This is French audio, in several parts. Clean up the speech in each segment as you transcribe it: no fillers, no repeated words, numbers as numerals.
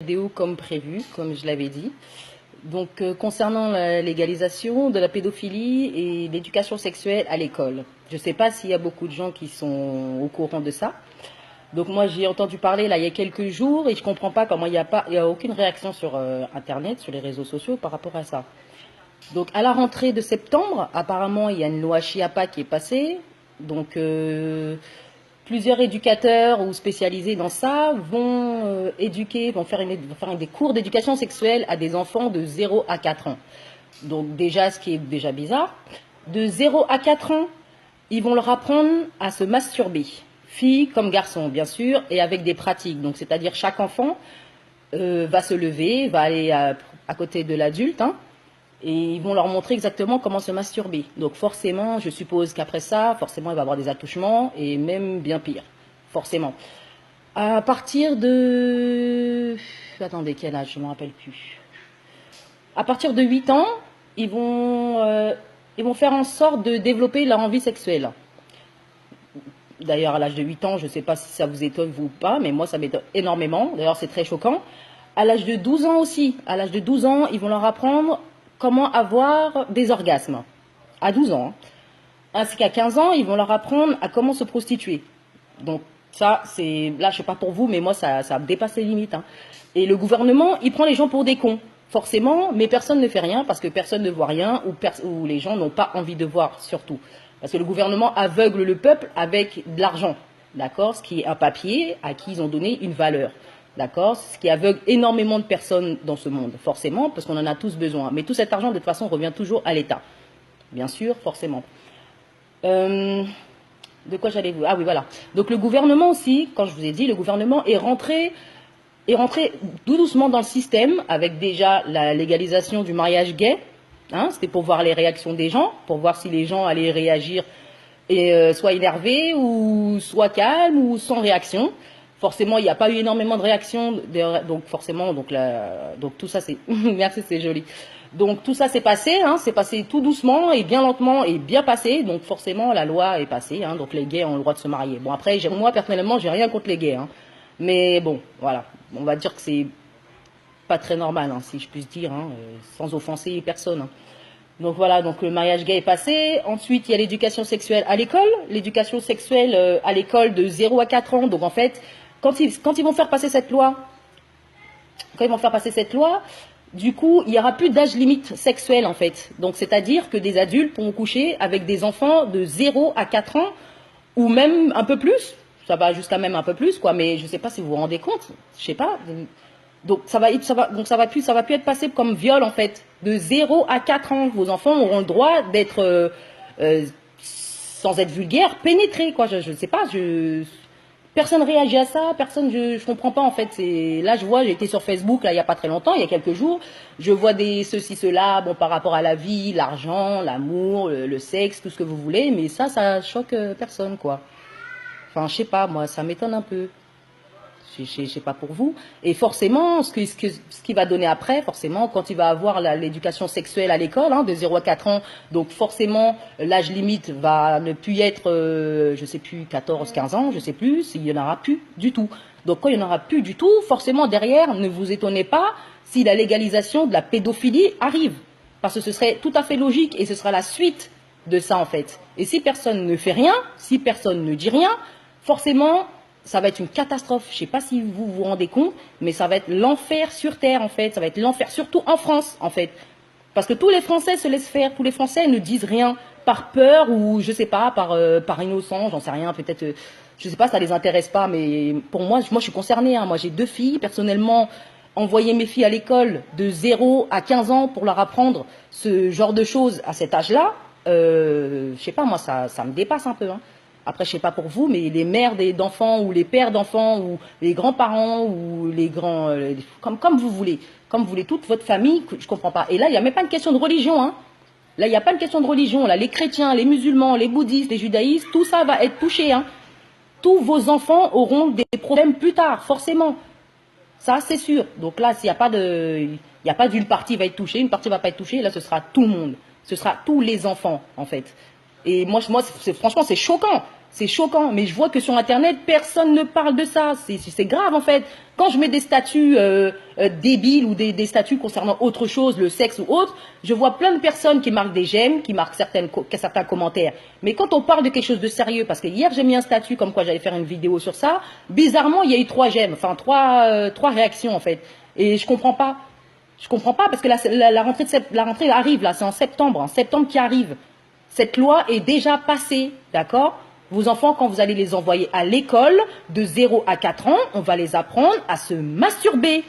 Vidéo comme prévu, comme je l'avais dit. Donc, concernant la légalisation de la pédophilie et l'éducation sexuelle à l'école. Je ne sais pas s'il y a beaucoup de gens qui sont au courant de ça. Donc, moi, j'ai entendu parler là il y a quelques jours et je ne comprends pas comment il n'y a aucune réaction sur Internet, sur les réseaux sociaux par rapport à ça. Donc, à la rentrée de septembre, apparemment, il y a une loi Chiappa qui est passée. Donc, plusieurs éducateurs ou spécialisés dans ça vont vont faire des cours d'éducation sexuelle à des enfants de 0 à 4 ans. Donc déjà, ce qui est déjà bizarre, de 0 à 4 ans, ils vont leur apprendre à se masturber, filles comme garçons bien sûr, et avec des pratiques. Donc c'est-à-dire chaque enfant va se lever, va aller à côté de l'adulte, hein, et ils vont leur montrer exactement comment se masturber. Donc forcément, je suppose qu'après ça, forcément, il va y avoir des attouchements et même bien pire. Forcément. À partir de... Attendez, quel âge? Je ne me rappelle plus. À partir de 8 ans, ils vont faire en sorte de développer leur envie sexuelle. D'ailleurs, à l'âge de 8 ans, je ne sais pas si ça vous étonne vous ou pas, mais moi, ça m'étonne énormément. D'ailleurs, c'est très choquant. À l'âge de 12 ans aussi, à l'âge de 12 ans, ils vont leur apprendre comment avoir des orgasmes, à 12 ans. Ainsi qu'à 15 ans, ils vont leur apprendre à comment se prostituer. Donc ça, c'est là, je sais pas pour vous, mais moi, ça dépasse les limites. Hein. Et le gouvernement, il prend les gens pour des cons, forcément, mais personne ne fait rien parce que personne ne voit rien ou les gens n'ont pas envie de voir, surtout. Parce que le gouvernement aveugle le peuple avec de l'argent, d'accord? Ce qui est un papier à qui ils ont donné une valeur. D'accord? Ce qui aveugle énormément de personnes dans ce monde, forcément, parce qu'on en a tous besoin. Mais tout cet argent, de toute façon, revient toujours à l'État. Bien sûr, forcément. De quoi j'allais vous... Ah oui, voilà. Donc le gouvernement aussi, quand je vous ai dit, le gouvernement est rentré tout doucement dans le système, avec déjà la légalisation du mariage gay. Hein, c'était pour voir les réactions des gens, pour voir si les gens allaient réagir et soit énervés, ou soit calmes, ou sans réaction. Forcément, il n'y a pas eu énormément de réactions, donc forcément, donc tout ça c'est, merci, c'est joli. Donc tout ça s'est passé, hein, c'est passé tout doucement et bien lentement et bien passé. Donc forcément, la loi est passée, hein, donc les gays ont le droit de se marier. Bon après, moi personnellement, j'ai rien contre les gays, hein, mais bon, voilà, on va dire que c'est pas très normal, hein, si je puis dire, hein, sans offenser personne. Hein. Donc voilà, donc le mariage gay est passé. Ensuite, il y a l'éducation sexuelle à l'école. L'éducation sexuelle à l'école de 0 à 4 ans. Donc en fait, quand ils vont faire passer cette loi, du coup, il n'y aura plus d'âge limite sexuel en fait. Donc c'est-à-dire que des adultes pourront coucher avec des enfants de 0 à 4 ans ou même un peu plus. Ça va jusqu'à même un peu plus, quoi. Mais je ne sais pas si vous vous rendez compte. Je sais pas. Donc ça va plus être passé comme viol en fait. De 0 à 4 ans, vos enfants auront le droit d'être, sans être vulgaire, pénétrés, quoi. Je ne sais pas. Personne réagit à ça, personne, je comprends pas en fait. Là je vois, j'ai été sur Facebook là il y a pas très longtemps, il y a quelques jours, je vois des ceci cela, bon par rapport à la vie, l'argent, l'amour, le sexe, tout ce que vous voulez, mais ça choque personne quoi. Enfin je sais pas, moi ça m'étonne un peu. Je sais pas pour vous. Et forcément, ce qui va donner après, forcément, quand il va avoir l'éducation sexuelle à l'école, hein, de 0 à 4 ans, donc forcément, l'âge limite va ne plus être, je sais plus, 14, 15 ans, je sais plus, il y en aura plus du tout. Donc quand il n'y en aura plus du tout, forcément, derrière, ne vous étonnez pas si la légalisation de la pédophilie arrive. Parce que ce serait tout à fait logique et ce sera la suite de ça, en fait. Et si personne ne fait rien, si personne ne dit rien, forcément, ça va être une catastrophe. Je ne sais pas si vous vous rendez compte, mais ça va être l'enfer sur Terre, en fait. Ça va être l'enfer, surtout en France, en fait. Parce que tous les Français se laissent faire. Tous les Français ne disent rien par peur ou, je ne sais pas, par innocence, j'en sais rien. Peut-être, je ne sais pas, ça ne les intéresse pas. Mais pour moi, je suis concernée. Hein. Moi, j'ai 2 filles. Personnellement, envoyer mes filles à l'école de 0 à 15 ans pour leur apprendre ce genre de choses à cet âge-là, je ne sais pas, moi, ça me dépasse un peu. Hein. Après, je ne sais pas pour vous, mais les mères d'enfants ou les pères d'enfants ou les grands-parents ou les grands... comme vous voulez, toute votre famille, je ne comprends pas. Et là, il n'y a même pas une question de religion. Hein. Là, il n'y a pas une question de religion. Là, les chrétiens, les musulmans, les bouddhistes, les judaïstes, tout ça va être touché. Hein. Tous vos enfants auront des problèmes plus tard, forcément. Ça, c'est sûr. Donc là, s'il n'y a pas d'une partie va être touchée, une partie va pas être touchée, là, ce sera tout le monde. Ce sera tous les enfants, en fait. Et moi franchement, c'est choquant. C'est choquant. Mais je vois que sur Internet, personne ne parle de ça. C'est grave, en fait. Quand je mets des statuts débiles ou des statuts concernant autre chose, le sexe ou autre, je vois plein de personnes qui marquent des j'aime, qui marquent certains commentaires. Mais quand on parle de quelque chose de sérieux, parce que hier j'ai mis un statut comme quoi j'allais faire une vidéo sur ça, bizarrement il y a eu 3 j'aime, enfin trois réactions en fait. Et je comprends pas. Je comprends pas parce que la rentrée arrive là, c'est en septembre qui arrive. Cette loi est déjà passée, d'accord? Vos enfants, quand vous allez les envoyer à l'école, de 0 à 4 ans, on va les apprendre à se masturber.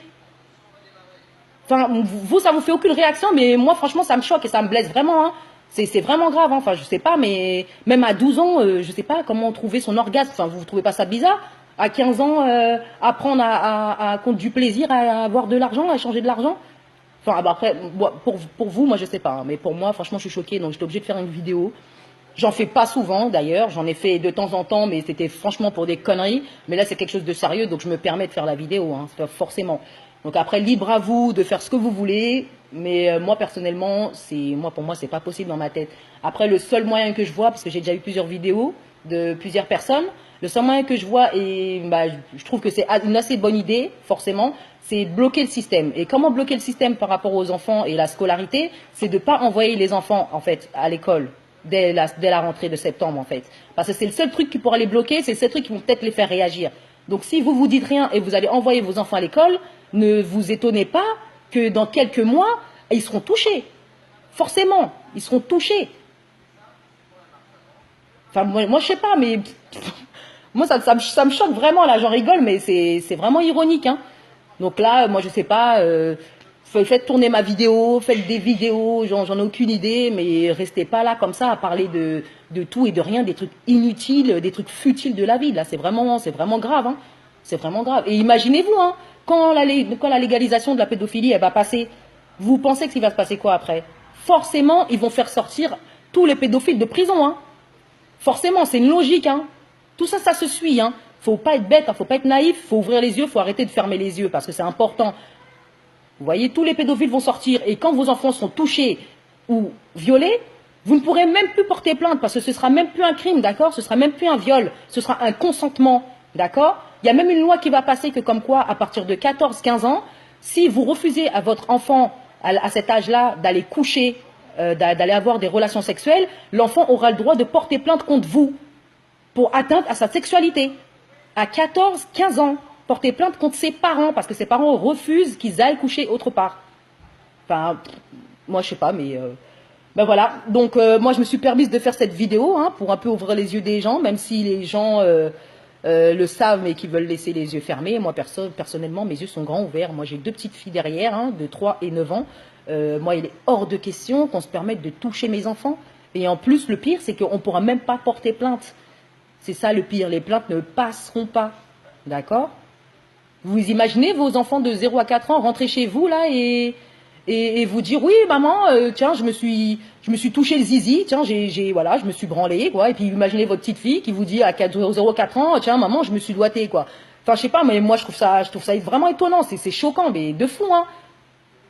Enfin, vous, ça vous fait aucune réaction, mais moi, franchement, ça me choque et ça me blesse vraiment. Hein. C'est vraiment grave. Hein. Enfin, je sais pas, mais même à 12 ans, je sais pas comment trouver son orgasme. Enfin, vous trouvez pas ça bizarre? À 15 ans, apprendre à compte du plaisir, à avoir de l'argent, à échanger de l'argent? Enfin, bah après, pour vous, moi, je sais pas. Hein, mais pour moi, franchement, je suis choquée, donc j'étais obligée de faire une vidéo. J'en fais pas souvent d'ailleurs, j'en ai fait de temps en temps, mais c'était franchement pour des conneries. Mais là, c'est quelque chose de sérieux, donc je me permets de faire la vidéo, hein, forcément. Donc après, libre à vous de faire ce que vous voulez, mais moi personnellement, pour moi, c'est pas possible dans ma tête. Après, le seul moyen que je vois, parce que j'ai déjà eu plusieurs vidéos de plusieurs personnes, le seul moyen que je vois, et bah, je trouve que c'est une assez bonne idée, forcément, c'est bloquer le système. Et comment bloquer le système par rapport aux enfants et la scolarité, c'est de ne pas envoyer les enfants, en fait, à l'école. Dès la rentrée de septembre en fait. Parce que c'est le seul truc qui pourra les bloquer, c'est le seul truc qui vont peut-être les faire réagir. Donc si vous vous dites rien et vous allez envoyer vos enfants à l'école, ne vous étonnez pas que dans quelques mois, ils seront touchés. Forcément, ils seront touchés. Enfin, moi je sais pas, mais moi ça me choque vraiment, là j'en rigole, mais c'est vraiment ironique. Hein. Donc là, moi je sais pas... faites tourner ma vidéo, faites des vidéos, j'en ai aucune idée, mais restez pas là comme ça à parler de tout et de rien, des trucs inutiles, des trucs futiles de la vie. Là, c'est vraiment grave. Hein. C'est vraiment grave. Et imaginez-vous, hein, quand la légalisation de la pédophilie elle va passer, vous pensez qu'il va se passer quoi après? Forcément, ils vont faire sortir tous les pédophiles de prison. Hein. Forcément, c'est une logique. Hein. Tout ça, ça se suit. Hein. Faut pas être bête, hein, faut pas être naïf, faut ouvrir les yeux, faut arrêter de fermer les yeux parce que c'est important. Vous voyez, tous les pédophiles vont sortir et quand vos enfants sont touchés ou violés, vous ne pourrez même plus porter plainte parce que ce sera même plus un crime, d'accord? Ce sera même plus un viol, ce sera un consentement, d'accord? Il y a même une loi qui va passer que comme quoi, à partir de 14-15 ans, si vous refusez à votre enfant à cet âge-là d'aller coucher, d'aller avoir des relations sexuelles, l'enfant aura le droit de porter plainte contre vous pour atteinte à sa sexualité. À 14-15 ans. Porter plainte contre ses parents, parce que ses parents refusent qu'ils aillent coucher autre part. Enfin, moi je sais pas, mais... ben voilà, donc moi je me suis permise de faire cette vidéo, hein, pour un peu ouvrir les yeux des gens, même si les gens le savent, mais qui veulent laisser les yeux fermés. Moi, personnellement, mes yeux sont grands ouverts. Moi j'ai 2 petites filles derrière, hein, de 3 et 9 ans. Moi, il est hors de question qu'on se permette de toucher mes enfants. Et en plus, le pire, c'est qu'on ne pourra même pas porter plainte. C'est ça le pire, les plaintes ne passeront pas. D'accord ? Vous imaginez vos enfants de 0 à 4 ans rentrer chez vous là et vous dire oui maman tiens je me suis touché le zizi, tiens voilà, je me suis branlé quoi, et puis imaginez votre petite fille qui vous dit à 0 4 ans tiens maman je me suis doigté quoi. Enfin je sais pas, mais moi je trouve ça vraiment étonnant, c'est choquant, mais de fou hein.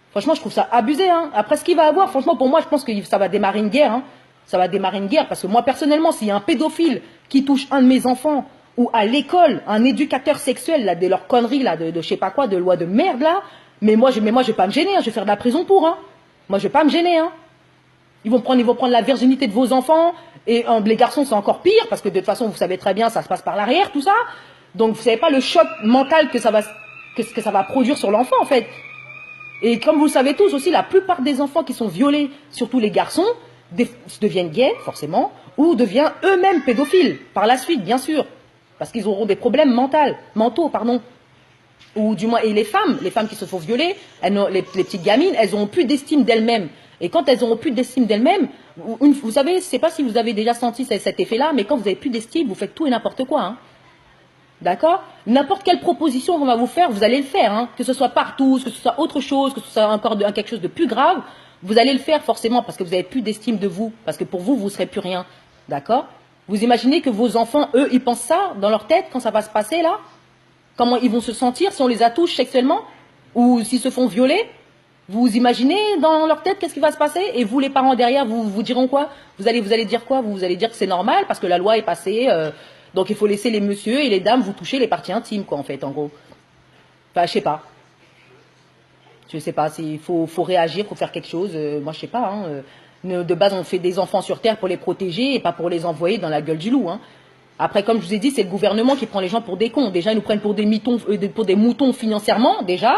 Franchement je trouve ça abusé hein. Après ce qu'il va avoir, franchement pour moi je pense que ça va démarrer une guerre hein. Ça va démarrer une guerre parce que moi personnellement s'il y a un pédophile qui touche un de mes enfants ou à l'école, un éducateur sexuel, là, de leurs conneries, là, de je sais pas quoi, de loi de merde, là, mais moi, je vais pas me gêner, hein, je vais faire de la prison pour, hein. Moi, je vais pas me gêner, hein. Ils vont prendre la virginité de vos enfants, et les garçons, c'est encore pire, parce que de toute façon, vous savez très bien, ça se passe par l'arrière, tout ça. Donc, vous savez pas le choc mental que ça va produire sur l'enfant, en fait. Et comme vous le savez tous aussi, la plupart des enfants qui sont violés, surtout les garçons, deviennent gays, forcément, ou deviennent eux-mêmes pédophiles, par la suite, bien sûr. Parce qu'ils auront des problèmes mentaux. Ou du moins, et les femmes qui se font violer, les petites gamines, elles n'auront plus d'estime d'elles-mêmes. Et quand elles n'auront plus d'estime d'elles-mêmes, vous savez, je ne sais pas si vous avez déjà senti cet effet-là, mais quand vous n'avez plus d'estime, vous faites tout et n'importe quoi. Hein. D'accord? N'importe quelle proposition on va vous faire, vous allez le faire. Hein. Que ce soit partout, que ce soit autre chose, que ce soit encore quelque chose de plus grave, vous allez le faire forcément parce que vous n'avez plus d'estime de vous. Parce que pour vous, vous ne serez plus rien. D'accord? Vous imaginez que vos enfants, eux, ils pensent ça dans leur tête quand ça va se passer là? Comment ils vont se sentir si on les attouche sexuellement? Ou s'ils se font violer? Vous imaginez dans leur tête qu'est-ce qui va se passer? Et vous, les parents derrière, vous diront quoi? Vous allez dire quoi? Vous allez dire que c'est normal parce que la loi est passée, donc il faut laisser les messieurs et les dames vous toucher les parties intimes, quoi, en fait, en gros. Enfin, je sais pas. Je sais pas, il faut réagir, faut faire quelque chose. Moi, je sais pas. Hein, de base, on fait des enfants sur Terre pour les protéger et pas pour les envoyer dans la gueule du loup. Hein. Après, comme je vous ai dit, c'est le gouvernement qui prend les gens pour des cons. Déjà, ils nous prennent pour des moutons financièrement, déjà.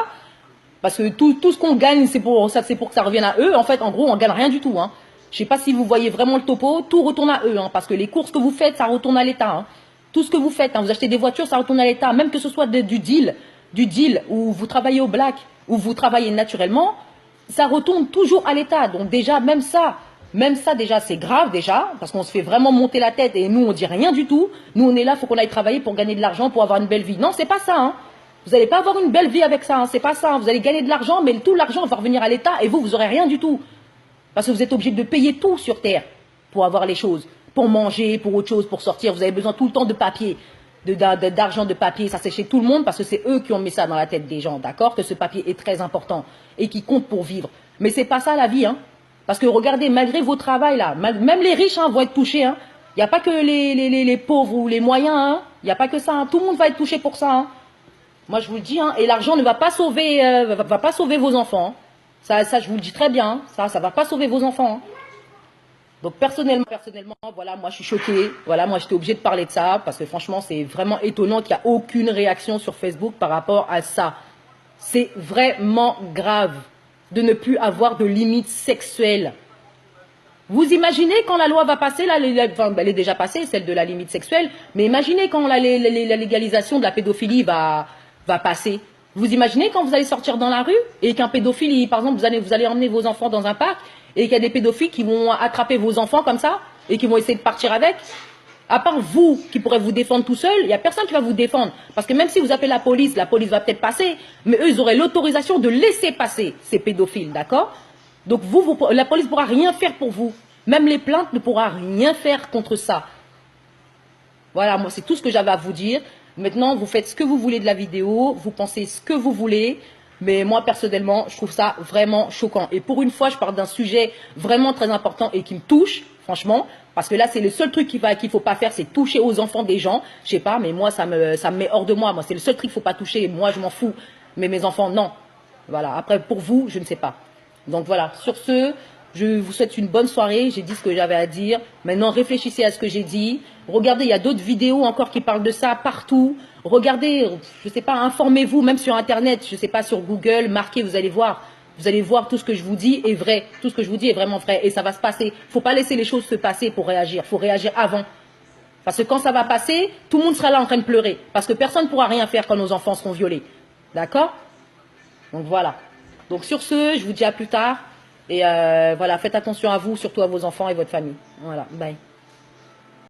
Parce que tout ce qu'on gagne, c'est pour que ça revienne à eux. En fait, en gros, on gagne rien du tout. Hein. Je sais pas si vous voyez vraiment le topo, tout retourne à eux. Hein, parce que les courses que vous faites, ça retourne à l'État. Hein. Tout ce que vous faites, hein, vous achetez des voitures, ça retourne à l'État. Même que ce soit du deal, où vous travaillez au black, où vous travaillez naturellement, ça retourne toujours à l'État. Donc déjà, même ça déjà, c'est grave déjà, parce qu'on se fait vraiment monter la tête et nous, on dit rien du tout. Nous, on est là, il faut qu'on aille travailler pour gagner de l'argent, pour avoir une belle vie. Non, c'est pas ça. Hein. Vous n'allez pas avoir une belle vie avec ça, hein. C'est pas ça. Hein. Vous allez gagner de l'argent, mais tout l'argent va revenir à l'État et vous aurez rien du tout. Parce que vous êtes obligé de payer tout sur Terre pour avoir les choses, pour manger, pour autre chose, pour sortir. Vous avez besoin tout le temps de papier, d'argent, de papier. Ça, c'est chez tout le monde parce que c'est eux qui ont mis ça dans la tête des gens, d'accord? Que ce papier est très important et qui compte pour vivre. Mais c'est pas ça la vie, hein. Parce que regardez, malgré vos travails là, même les riches hein, vont être touchés. Hein. Il n'y a pas que les pauvres ou les moyens. Hein. Il n'y a pas que ça. Hein. Tout le monde va être touché pour ça. Hein. Moi, je vous le dis, hein, et l'argent ne va pas sauver, va pas sauver vos enfants. Hein. Ça, je vous le dis très bien. Hein. Ça va pas sauver vos enfants. Hein. Donc personnellement, voilà, moi je suis choquée. Voilà, moi j'étais obligée de parler de ça parce que franchement, c'est vraiment étonnant qu'il n'y a aucune réaction sur Facebook par rapport à ça. C'est vraiment grave de ne plus avoir de limites sexuelles. Vous imaginez quand la loi va passer, là, enfin, elle est déjà passée, celle de la limite sexuelle, mais imaginez quand la légalisation de la pédophilie va passer. Vous imaginez quand vous allez sortir dans la rue et qu'un pédophile, par exemple, vous allez emmener vos enfants dans un parc et qu'il y a des pédophiles qui vont attraper vos enfants comme ça et qui vont essayer de partir avec. À part vous qui pourrez vous défendre tout seul, il n'y a personne qui va vous défendre. Parce que même si vous appelez la police va peut-être passer, mais eux, ils auraient l'autorisation de laisser passer ces pédophiles, d'accord? Donc la police ne pourra rien faire pour vous. Même les plaintes ne pourra rien faire contre ça. Voilà, moi c'est tout ce que j'avais à vous dire. Maintenant, vous faites ce que vous voulez de la vidéo, vous pensez ce que vous voulez. Mais moi, personnellement, je trouve ça vraiment choquant. Et pour une fois, je parle d'un sujet vraiment très important et qui me touche, franchement. Parce que là, c'est le seul truc qu'il faut pas faire, c'est toucher aux enfants des gens. Je sais pas, mais moi, ça me met hors de moi. Moi, c'est le seul truc qu'il faut pas toucher. Moi, je m'en fous. Mais mes enfants, non. Voilà. Après, pour vous, je ne sais pas. Donc voilà. Sur ce, je vous souhaite une bonne soirée. J'ai dit ce que j'avais à dire. Maintenant, réfléchissez à ce que j'ai dit. Regardez, il y a d'autres vidéos encore qui parlent de ça partout. Regardez, je sais pas, informez-vous, même sur Internet, je sais pas, sur Google, marquez, vous allez voir. Vous allez voir tout ce que je vous dis est vrai. Tout ce que je vous dis est vraiment vrai. Et ça va se passer. Faut pas laisser les choses se passer pour réagir. Faut réagir avant. Parce que quand ça va passer, tout le monde sera là en train de pleurer. Parce que personne ne pourra rien faire quand nos enfants seront violés. D'accord? Donc voilà. Donc sur ce, je vous dis à plus tard. Et voilà, faites attention à vous, surtout à vos enfants et votre famille. Voilà, bye.